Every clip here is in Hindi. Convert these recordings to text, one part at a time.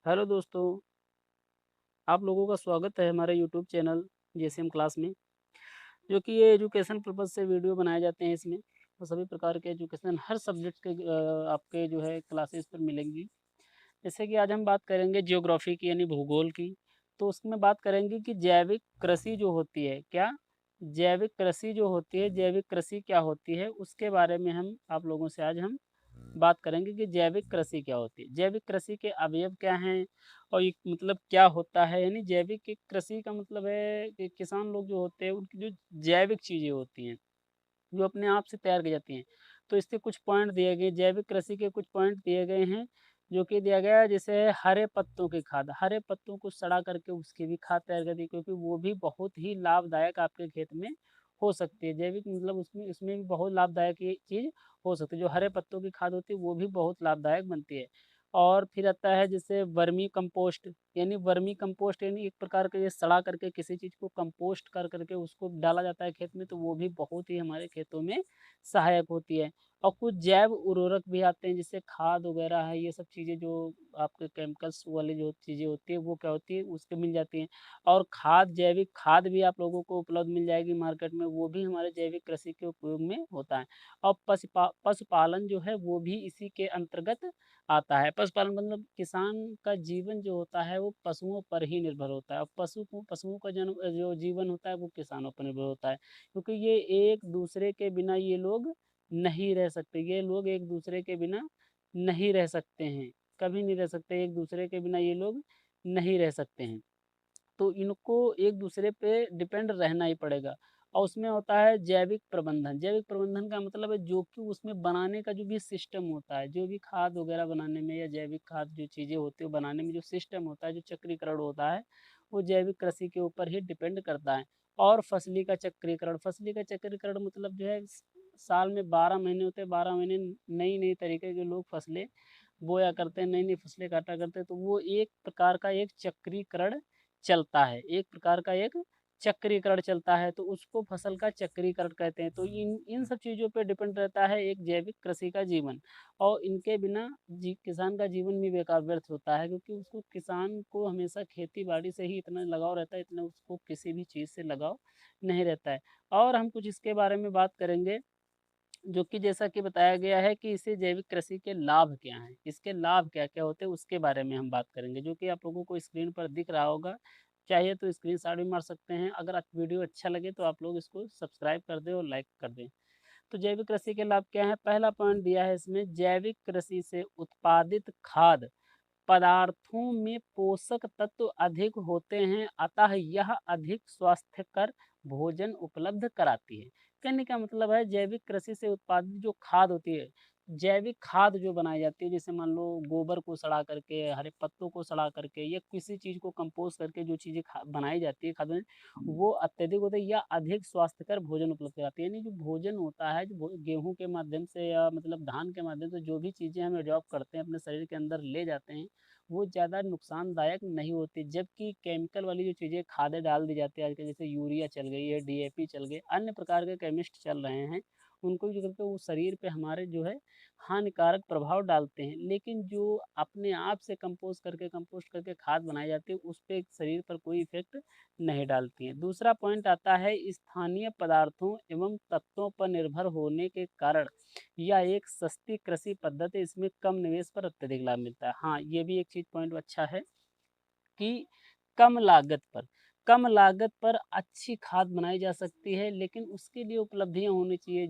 हेलो दोस्तों, आप लोगों का स्वागत है हमारे यूट्यूब चैनल जेसीएम क्लास में। जो कि ये एजुकेशन पर्पज़ से वीडियो बनाए जाते हैं इसमें। तो सभी प्रकार के एजुकेशन हर सब्जेक्ट के आपके जो है क्लासेस पर मिलेंगी। जैसे कि आज हम बात करेंगे ज्योग्राफी की यानी भूगोल की। तो उसमें बात करेंगे कि जैविक कृषि जो होती है क्या? जैविक कृषि जो होती है, जैविक कृषि क्या होती है? उसके बारे में हम आप लोगों से आज हम बात करेंगे कि जैविक कृषि क्या होती है। जैविक कृषि के अवयव क्या हैं और ये मतलब क्या होता है? यानी जैविक कृषि का मतलब है कि किसान लोग जो होते हैं उनकी जो जैविक चीज़ें होती हैं, जो अपने आप से तैयार की जाती हैं। तो इसके कुछ पॉइंट दिए गए, जैविक कृषि के कुछ पॉइंट दिए गए हैं, जो कि दिया गया है जैसे हरे पत्तों की खाद, हरे पत्तों को सड़ा करके उसकी भी खाद तैयार करती है, क्योंकि वो भी बहुत ही लाभदायक आपके खेत में हो सकती है। जैविक मतलब उसमें उसमें भी बहुत लाभदायक ये चीज़ हो सकती है। जो हरे पत्तों की खाद होती है वो भी बहुत लाभदायक बनती है। और फिर आता है जैसे वर्मी कंपोस्ट, यानी वर्मी कंपोस्ट यानी एक प्रकार का ये सड़ा करके किसी चीज़ को कंपोस्ट कर करके उसको डाला जाता है खेत में, तो वो भी बहुत ही हमारे खेतों में सहायक होती है। और कुछ जैव उर्वरक भी आते हैं, जैसे खाद वगैरह है, ये सब चीज़ें जो आपके केमिकल्स वाली जो चीज़ें होती है वो क्या होती है उसके मिल जाती हैं। और खाद, जैविक खाद भी आप लोगों को उपलब्ध मिल जाएगी मार्केट में, वो भी हमारे जैविक कृषि के उपयोग में होता है। और पशुपालन जो है वो भी इसी के अंतर्गत आता है। पशुपालन मतलब किसान का जीवन जो होता है वो पशुओं पर ही निर्भर होता है, और पशुओं का जन्म जो जीवन होता है वो किसानों पर निर्भर होता है, क्योंकि ये एक दूसरे के बिना ये लोग नहीं रह सकते। ये लोग एक दूसरे के बिना नहीं रह सकते हैं, कभी नहीं रह सकते। एक दूसरे के बिना ये लोग नहीं रह सकते हैं। तो इनको एक दूसरे पे डिपेंड रहना ही पड़ेगा। और उसमें होता है जैविक प्रबंधन। जैविक प्रबंधन का मतलब है जो कि उसमें बनाने का जो भी सिस्टम होता है, जो भी खाद वगैरह बनाने में या जैविक खाद जो चीज़ें होती है बनाने में जो सिस्टम होता है, जो चक्रीकरण होता है, वो जैविक कृषि के ऊपर ही डिपेंड करता है। और फसली का चक्रीकरण, फसली का चक्रीकरण मतलब जो है साल में 12 महीने होते हैं, 12 महीने नई नई तरीके के लोग फसलें बोया करते हैं, नई नई फसलें काटा करते हैं। तो वो एक प्रकार का एक चक्रीकरण चलता है, एक प्रकार का एक चक्रीकरण चलता है, तो उसको फसल का चक्रीकरण कहते हैं। तो इन इन सब चीज़ों पे डिपेंड रहता है एक जैविक कृषि का जीवन। और इनके बिना किसान का जीवन भी बेकार व्यर्थ होता है, क्योंकि उसको किसान को हमेशा खेती बाड़ी से ही इतना लगाव रहता है, इतना उसको किसी भी चीज़ से लगाव नहीं रहता है। और हम कुछ इसके बारे में बात करेंगे, जो कि जैसा कि बताया गया है कि इसे जैविक कृषि के लाभ क्या हैं, इसके लाभ क्या-क्या होते हैं उसके बारे में हम बात करेंगे, जो कि आप लोगों को स्क्रीन पर दिख रहा होगा। चाहिए तो स्क्रीनशॉट भी मार सकते हैं। अगर वीडियो अच्छा लगे तो आप लोग इसको सब्सक्राइब कर दें और लाइक कर दें। तो जैविक कृषि के लाभ क्या हैं? पहला पॉइंट दिया है इसमें, जैविक कृषि से उत्पादित खाद्य पदार्थों में पोषक तत्व अधिक होते हैं, अतः यह अधिक स्वास्थ्यकर भोजन उपलब्ध कराती है। कहने का मतलब है जैविक कृषि से उत्पादित जो खाद होती है, जैविक खाद जो बनाई जाती है, जैसे मान लो गोबर को सड़ा करके, हरे पत्तों को सड़ा करके, या किसी चीज़ को कंपोस्ट करके जो चीज़ें बनाई जाती है खाद में, वो अत्यधिक होते हैं या अधिक स्वास्थ्यकर भोजन उपलब्ध कराती है। यानी जो भोजन होता है, जो गेहूँ के माध्यम से या मतलब धान के माध्यम से जो भी चीज़ें हम एडॉप्ट करते हैं अपने शरीर के अंदर ले जाते हैं, वो ज़्यादा नुकसानदायक नहीं होती। जबकि केमिकल वाली जो चीज़ें खादें डाल दी जाती है आजकल, जैसे यूरिया चल गई है, डीएपी चल गए, अन्य प्रकार के केमिस्ट चल रहे हैं, उनको जो करते हैं वो शरीर पे हमारे जो है हानिकारक प्रभाव डालते हैं। लेकिन जो अपने आप से कंपोस्ट करके खाद बनाई जाती है, उस पे शरीर पर कोई इफ़ेक्ट नहीं डालती हैं। दूसरा पॉइंट आता है स्थानीय पदार्थों एवं तत्वों पर निर्भर होने के कारण यह एक सस्ती कृषि पद्धति, इसमें कम निवेश पर अत्यधिक लाभ मिलता है। हाँ, ये भी एक चीज़ पॉइंट अच्छा है कि कम लागत पर कम लागत पर अच्छी खाद बनाई जा सकती है, लेकिन उसके लिए उपलब्धियाँ होनी चाहिए।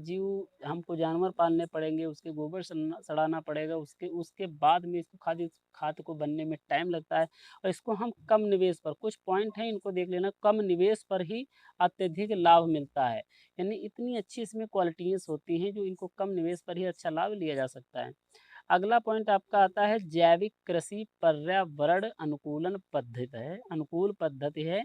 हमको जानवर पालने पड़ेंगे, उसके गोबर सड़ाना पड़ेगा, उसके उसके बाद में इसको खाद को बनने में टाइम लगता है। और इसको हम कम निवेश पर, कुछ पॉइंट हैं इनको देख लेना, कम निवेश पर ही अत्यधिक लाभ मिलता है। यानी इतनी अच्छी इसमें क्वालिटीज़ होती हैं जो इनको कम निवेश पर ही अच्छा लाभ लिया जा सकता है। अगला पॉइंट आपका आता है जैविक कृषि पर्यावरण अनुकूल पद्धति है,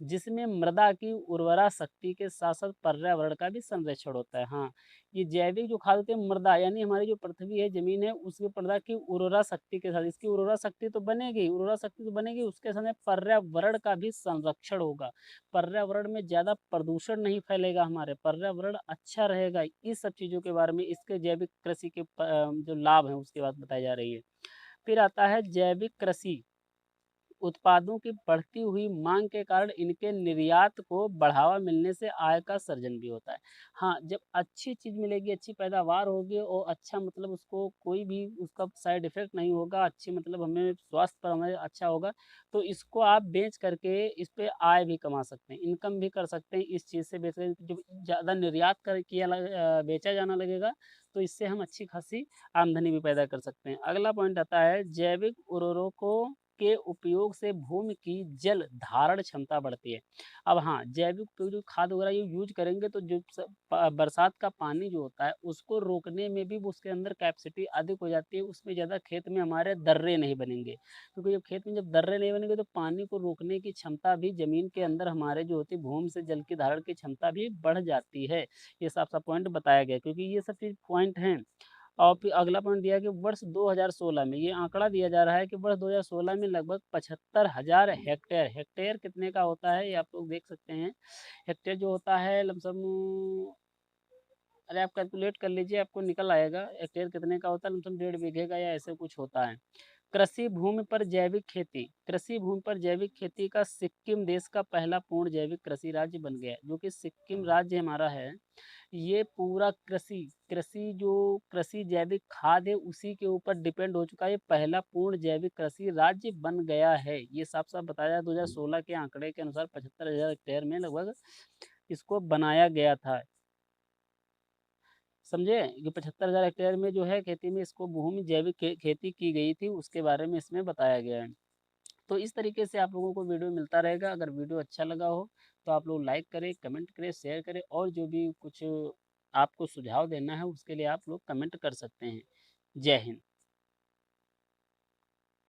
जिसमें मृदा की उर्वरा शक्ति के साथ साथ पर्यावरण का भी संरक्षण होता है। हाँ, ये जैविक जो खाद होते हैं, मृदा यानी हमारी जो पृथ्वी है, जमीन है, उसकी मृदा की उर्वरा शक्ति के साथ, इसकी उर्वरा शक्ति तो बनेगी, उसके साथ में पर्यावरण का भी संरक्षण होगा। पर्यावरण में ज़्यादा प्रदूषण नहीं फैलेगा, हमारे पर्यावरण अच्छा रहेगा। इस सब चीज़ों के बारे में इसके जैविक कृषि के जो लाभ हैं उसकी बात बताई जा रही है। फिर आता है जैविक कृषि उत्पादों की बढ़ती हुई मांग के कारण इनके निर्यात को बढ़ावा मिलने से आय का सृजन भी होता है। हाँ, जब अच्छी चीज़ मिलेगी, अच्छी पैदावार होगी और अच्छा मतलब उसको कोई भी उसका साइड इफ़ेक्ट नहीं होगा, अच्छी मतलब हमें स्वास्थ्य पर हमें अच्छा होगा, तो इसको आप बेच करके इस पे आय भी कमा सकते हैं, इनकम भी कर सकते हैं इस चीज़ से बेच कर जब ज़्यादा निर्यात बेचा जाना लगेगा, तो इससे हम अच्छी खासी आमदनी भी पैदा कर सकते हैं। अगला पॉइंट आता है जैविक उर्वरकों के उपयोग से भूमि की जल धारण क्षमता बढ़ती है। अब हाँ, जैविक उपयोग जो खाद वगैरह ये यूज़ करेंगे तो जो बरसात का पानी जो होता है उसको रोकने में भी उसके अंदर कैपेसिटी अधिक हो जाती है, उसमें ज़्यादा खेत में हमारे दर्रे नहीं बनेंगे। क्योंकि जब खेत में जब दर्रे नहीं बनेंगे तो पानी को रोकने की क्षमता भी ज़मीन के अंदर हमारे जो होती है भूमि से जल की धारण की क्षमता भी बढ़ जाती है। ये साफ-साफ पॉइंट बताया गया है क्योंकि ये सब चीज़ पॉइंट हैं। और फिर अगला पॉइंट दिया है कि वर्ष 2016 में ये आंकड़ा दिया जा रहा है कि वर्ष 2016 में लगभग 75,000 हेक्टेयर, हेक्टेयर कितने का होता है ये आप लोग देख सकते हैं। हेक्टेयर जो होता है लमसम अरे आप कैलकुलेट कर लीजिए आपको निकल आएगा हेक्टेयर कितने का होता है लमसम 1.5 बीघे का या ऐसे कुछ होता है। कृषि भूमि पर जैविक खेती, कृषि भूमि पर जैविक खेती का सिक्किम देश का पहला पूर्ण जैविक कृषि राज्य बन गया है। जो कि सिक्किम राज्य हमारा है, ये पूरा कृषि कृषि जो कृषि जैविक खाद है उसी के ऊपर डिपेंड हो चुका है। ये पहला पूर्ण जैविक कृषि राज्य बन गया है। ये साफ-साफ बताया 2016 के आंकड़े के अनुसार 75,000 हेक्टेयर में लगभग इसको बनाया गया था। समझे? ये 75,000 हेक्टेयर में जो है खेती में इसको भूमि जैविक खेती की गई थी, उसके बारे में इसमें बताया गया है। तो इस तरीके से आप लोगों को वीडियो मिलता रहेगा। अगर वीडियो अच्छा लगा हो, तो आप लोग लाइक करें, कमेंट करें, शेयर करें और जो भी कुछ आपको सुझाव देना है, उसके लिए आप लोग कमेंट कर सकते हैं। जय हिंद।